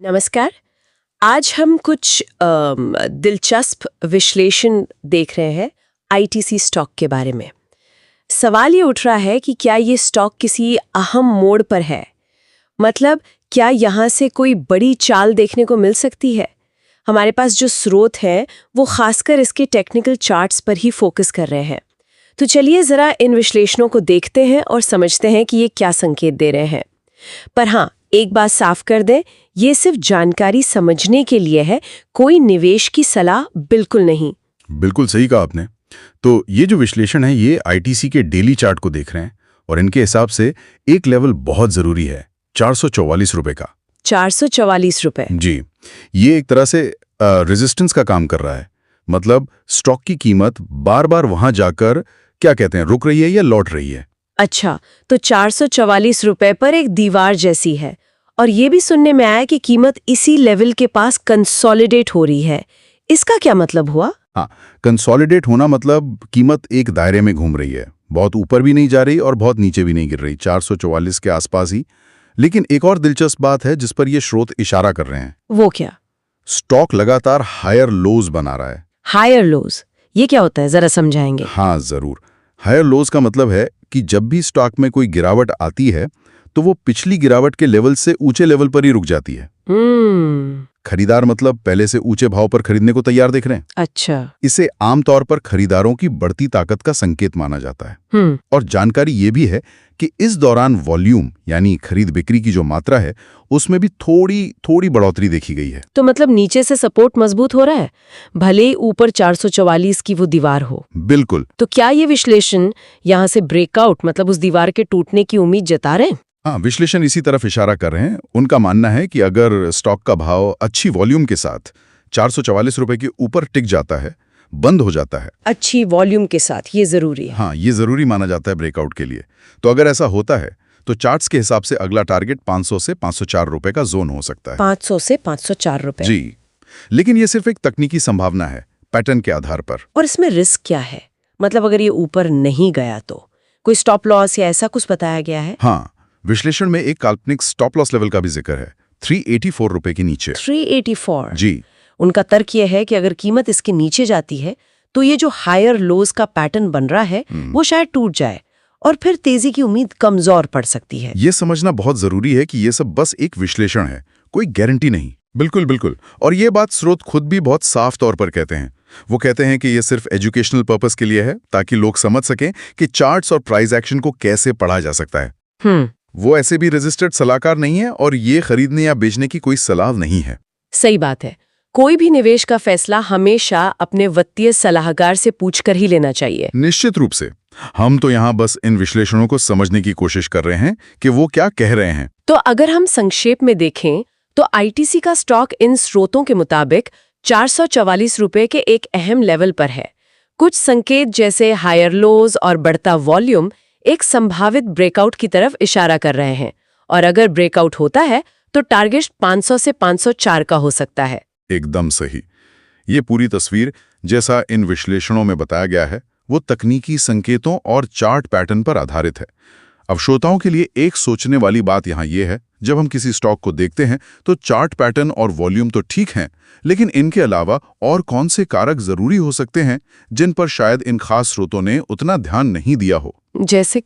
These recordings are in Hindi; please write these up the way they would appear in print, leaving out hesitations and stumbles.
नमस्कार। आज हम कुछ दिलचस्प विश्लेषण देख रहे हैं आईटीसी स्टॉक के बारे में। सवाल ये उठ रहा है कि क्या ये स्टॉक किसी अहम मोड़ पर है? मतलब क्या यहाँ से कोई बड़ी चाल देखने को मिल सकती है? हमारे पास जो स्रोत हैं वो खासकर इसके टेक्निकल चार्ट्स पर ही फोकस कर रहे हैं। तो चलिए ज़रा इन विश्लेषणों को देखते हैं और समझते हैं कि ये क्या संकेत दे रहे हैं। पर हाँ, एक बात साफ कर दें, ये सिर्फ जानकारी समझने के लिए है, कोई निवेश की सलाह बिल्कुल नहीं। बिल्कुल सही कहा आपने। तो ये जो विश्लेषण है ये आईटीसी के डेली चार्ट को देख रहे हैं और इनके हिसाब से एक लेवल बहुत जरूरी है, 444 रुपए का। 444 रुपए? जी, ये एक तरह से रेजिस्टेंस का काम कर रहा है। मतलब स्टॉक की कीमत बार बार वहां जाकर क्या कहते हैं, रुक रही है या लौट रही है। अच्छा, तो 444 रुपए पर एक दीवार जैसी है। और ये भी सुनने में आया कि कीमत इसी लेवल के पास कंसोलिडेट हो रही है। इसका क्या मतलब हुआ? हाँ, कंसोलिडेट होना मतलब कीमत एक दायरे में घूम रही है, बहुत ऊपर भी नहीं जा रही और बहुत नीचे भी नहीं गिर रही, 444 के आसपास ही। लेकिन एक और दिलचस्प बात है जिस पर ये स्रोत इशारा कर रहे हैं। वो क्या? स्टॉक लगातार हायर लोज बना रहा है। Higher laws? ये क्या होता है, जरा समझाएंगे? हाँ जरूर। हायर लोज का मतलब है कि जब भी स्टॉक में कोई गिरावट आती है तो वो पिछली गिरावट के लेवल से ऊंचे लेवल पर ही रुक जाती है। खरीदार मतलब पहले से ऊंचे भाव पर खरीदने को तैयार दिख रहे हैं। अच्छा। इसे आमतौर पर खरीदारों की बढ़ती ताकत का संकेत माना जाता है। और जानकारी ये भी है कि इस दौरान वॉल्यूम यानी खरीद बिक्री की जो मात्रा है उसमें भी थोड़ी बढ़ोतरी देखी गई है। तो मतलब नीचे से सपोर्ट मजबूत हो रहा है, भले ही ऊपर 444 की वो दीवार हो। बिल्कुल। तो क्या ये विश्लेषण यहाँ से ब्रेकआउट मतलब उस दीवार के टूटने की उम्मीद जता रहे हैं? हाँ, विश्लेषण इसी तरफ इशारा कर रहे हैं। उनका मानना है कि अगर स्टॉक का भाव अच्छी वॉल्यूम के साथ 444 रुपए के ऊपर टिक जाता है, बंद हो जाता है। अच्छी वॉल्यूम के साथ, ये जरूरी है। हाँ, ये जरूरी माना जाता है ब्रेकआउट के लिए। तो अगर ऐसा होता है तो चार्ट्स के हिसाब से अगला टारगेट 500 से 504 रुपए का जोन हो सकता है। 500 से 504 रुपए? जी, लेकिन ये सिर्फ एक तकनीकी संभावना है, पैटर्न के आधार पर। और इसमें रिस्क क्या है? मतलब अगर ये ऊपर नहीं गया तो कोई स्टॉप लॉस या ऐसा कुछ बताया गया है? हाँ, विश्लेषण में एक काल्पनिक स्टॉप लॉस लेवल का भी जिक्र है, 384 रुपए के नीचे। 384? जी। उनका तर्क यह है कि अगर कीमत इसके नीचे जाती है तो ये जो हायर लोज का पैटर्न बन रहा है वो शायद टूट जाए और फिर तेजी की उम्मीद कमजोर पड़ सकती है। ये समझना बहुत जरूरी है कि ये सब बस एक विश्लेषण है, कोई गारंटी नहीं। बिल्कुल। और ये बात स्रोत खुद भी बहुत साफ तौर पर कहते हैं। वो कहते हैं कि ये सिर्फ एजुकेशनल पर्पस के लिए है, ताकि लोग समझ सकें कि चार्ट्स और प्राइस एक्शन को कैसे पढ़ा जा सकता है। वो ऐसे भी रजिस्टर्ड सलाहकार नहीं है और ये खरीदने या बेचने की कोई सलाह नहीं है। सही बात है। कोई भी निवेश का फैसला हमेशा अपने वित्तीय सलाहकार से पूछकर ही लेना चाहिए। निश्चित रूप से। हम तो यहाँ बस इन विश्लेषणों को समझने की कोशिश कर रहे हैं कि वो क्या कह रहे हैं। तो अगर हम संक्षेप में देखें तो आईटीसी का स्टॉक इन स्रोतों के मुताबिक 444 रुपए के एक अहम लेवल पर है। कुछ संकेत जैसे हायर लोज और बढ़ता वॉल्यूम एक संभावित ब्रेकआउट की तरफ इशारा कर रहे हैं, और अगर ब्रेकआउट होता है तो टारगेट 500 से 504 का हो सकता है। एकदम सही। ये पूरी तस्वीर जैसा इन विश्लेषणों में बताया गया है वो तकनीकी संकेतों और चार्ट पैटर्न पर आधारित है। अब श्रोताओं के लिए एक सोचने वाली बात यहाँ ये है, जब हम किसी स्टॉक को देखते हैं तो चार्ट पैटर्न और वॉल्यूम तो ठीक हैं, लेकिन इनके अलावा और कौन से कारक जरूरी हो सकते हैं जिन पर शायद इन खास स्रोतों ने उतना ध्यान नहीं दिया हो। जैसे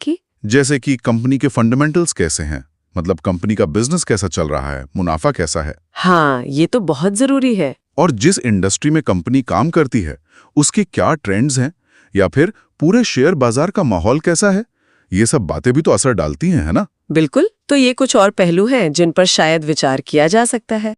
कि कंपनी के फंडामेंटल्स कैसे हैं, मतलब कंपनी का बिजनेस कैसा चल रहा है, मुनाफा कैसा है। हाँ, ये तो बहुत जरूरी है। और जिस इंडस्ट्री में कंपनी काम करती है उसके क्या ट्रेंड्स हैं, या फिर पूरे शेयर बाजार का माहौल कैसा है। ये सब बातें भी तो असर डालती हैं, है ना? बिल्कुल। तो ये कुछ और पहलू हैं जिन पर शायद विचार किया जा सकता है।